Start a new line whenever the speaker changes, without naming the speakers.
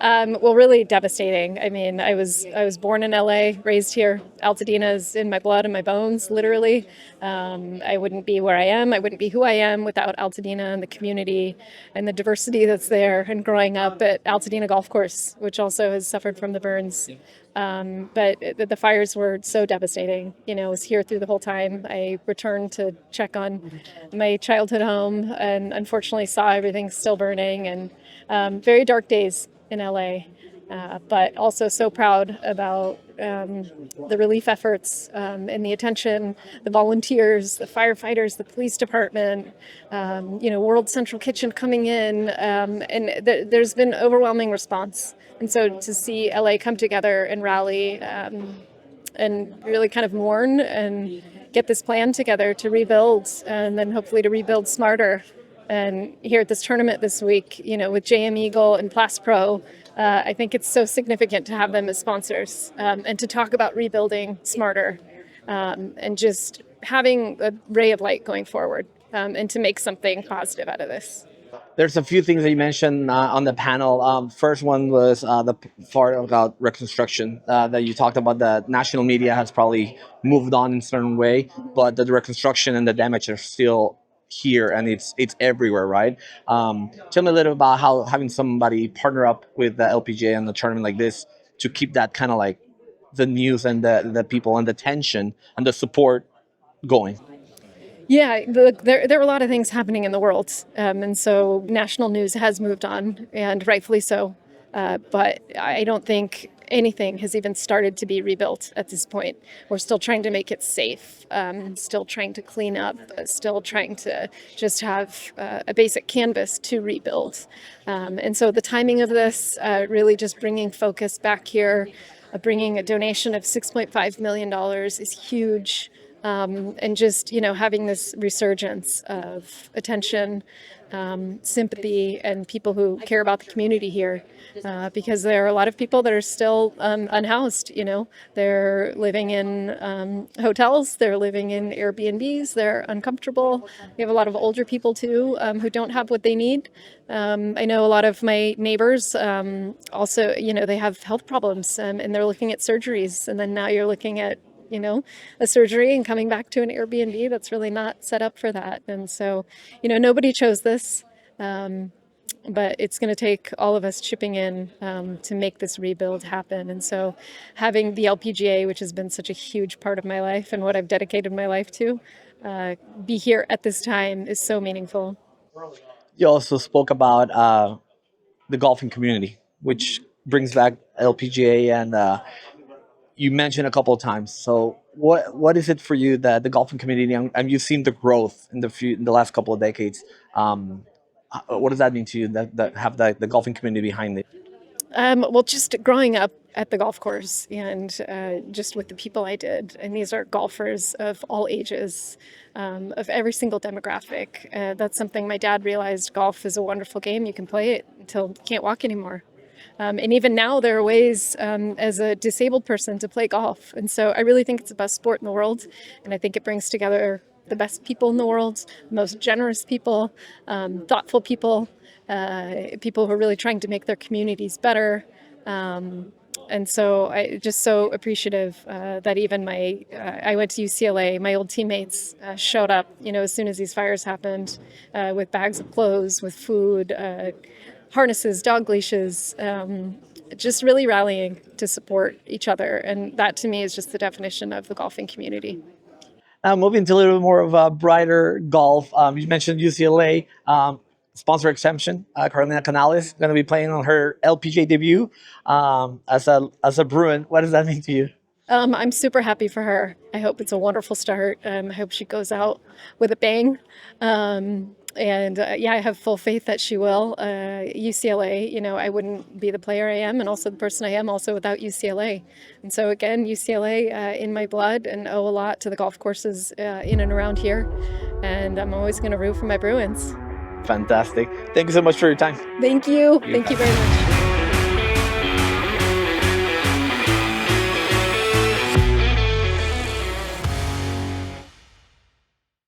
Well, really devastating. I mean, I was born in LA, raised here. Altadena is in my blood and my bones, literally. I wouldn't be where I am. I wouldn't be who I am without Altadena and the community and the diversity that's there. And growing up at Altadena Golf Course, which also has suffered from the burns. But the fires were so devastating. I was here through the whole time. I returned to check on my childhood home, and unfortunately saw everything still burning, and very dark days in LA, but also so proud about the relief efforts and the attention, the volunteers, the firefighters, the police department, World Central Kitchen coming in, and there's been overwhelming response. And so to see LA come together and rally and really kind of mourn and get this plan together to rebuild, and then hopefully to rebuild smarter. And here at this tournament this week, with JM Eagle and Plus Pro, I think it's so significant to have them as sponsors, and to talk about rebuilding smarter, and just having a ray of light going forward, and to make something positive out of this.
There's a few things that you mentioned on the panel. First one was the part about reconstruction that you talked about. The national media has probably moved on in a certain way, but the reconstruction and the damage are still here, and it's everywhere, right? Tell me a little about how having somebody partner up with the LPGA and the tournament like this to keep that kind of like the news and the people and the tension and the support going.
Yeah, there are a lot of things happening in the world, and so national news has moved on, and rightfully so. But I don't think anything has even started to be rebuilt at this point. We're still trying to make it safe, still trying to clean up, still trying to just have a basic canvas to rebuild. And so the timing of this, really just bringing focus back here, bringing a donation of $6.5 million is huge. And just, having this resurgence of attention, sympathy, and people who care about the community here, because there are a lot of people that are still unhoused. They're living in hotels, they're living in Airbnbs, they're uncomfortable. We have a lot of older people too, who don't have what they need. I know a lot of my neighbors also, they have health problems, and they're looking at surgeries, and then now you're looking at a surgery and coming back to an Airbnb that's really not set up for that. And so, nobody chose this, but it's going to take all of us chipping in to make this rebuild happen. And so having the LPGA, which has been such a huge part of my life and what I've dedicated my life to, be here at this time is so meaningful.
You also spoke about the golfing community, which brings back LPGA, and you mentioned a couple of times. So what is it for you that the golfing community, and you've seen the growth in the last couple of decades? What does that mean to you that have the golfing community behind it?
Well, just growing up at the golf course, and just with the people I did, and these are golfers of all ages, of every single demographic. That's something my dad realized. Golf is a wonderful game. You can play it until you can't walk anymore. And even now, there are ways as a disabled person to play golf. And so I really think it's the best sport in the world. And I think it brings together the best people in the world, the most generous people, thoughtful people, people who are really trying to make their communities better. And so I just so appreciative that even I went to UCLA, my old teammates showed up, as soon as these fires happened, with bags of clothes, with food, harnesses, dog leashes, just really rallying to support each other. And that to me is just the definition of the golfing community.
Moving to a little bit more of a brighter golf. You mentioned UCLA. Sponsor exemption. Carolina Canales is going to be playing on her LPGA debut as a Bruin. What does that mean to you?
I'm super happy for her. I hope it's a wonderful start. I hope she goes out with a bang. And I have full faith that she will. UCLA, I wouldn't be the player I am and also the person I am also without UCLA. And so again, UCLA in my blood, and owe a lot to the golf courses in and around here. And I'm always going to root for my Bruins.
Fantastic. Thank you so much for your time.
Thank you. Thank you very much.